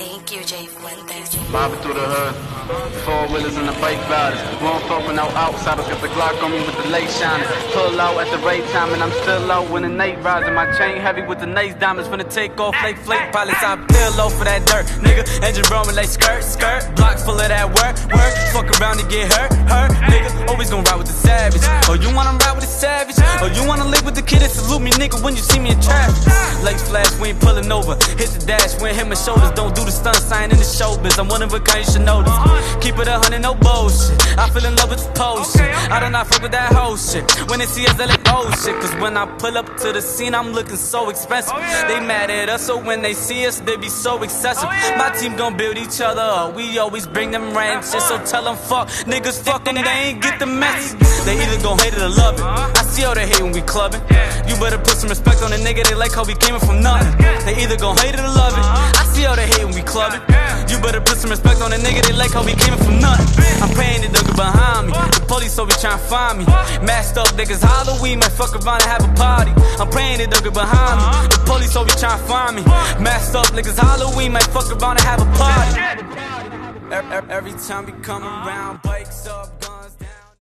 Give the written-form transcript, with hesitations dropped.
Thank you, Jay Fuentes. Mobbing through the hood, four-wheelers and the bike riders. Won't fuck with no outsiders, got the Glock on me with the light shining. Pull out at the right time and I'm still low when the night rising. My chain heavy with the nice diamonds, finna take off like flake pilots. I feel low for that dirt, nigga. Engine roaming like skirt, block full of that work. Fuck around and get hurt, nigga. Always gonna ride with the savage. Oh, you wanna ride with the savage? Oh, you wanna live with the kid that salute me, nigga, when you see me in traffic. Lights flash, we ain't pulling over. Hit the dash, we ain't hit my shoulders. Don't do the stunt sign in the showbiz. I'm one of a kind, you should know this. Keep it 100, no bullshit. I feel in love with the potion. I do not fuck with that whole shit. When they see us, they like, oh shit. Cause when I pull up to the scene, I'm looking so expensive. They mad at us, so when they see us, they be so excessive. My team gon' build each other up. We always bring them ranches, so tell them fuck. Niggas fuck them, they ain't get the message. They either gon' hate it or love it. I see how they hate when we clubbing. You better put some respect on the nigga, they like how we came from nothing. They either gon' hate it or love it. I see how they hate when we clubbing. You better put some respect on the nigga, they like how we came from nothing. I'm praying the nigga behind me. The police always tryna find me. Masked up niggas, Halloween, might fuck around and have a party. I'm praying the nigga behind me. The police always tryna find me. Masked up niggas, Halloween, might fuck around and have a party. Every time we come around, bikes up.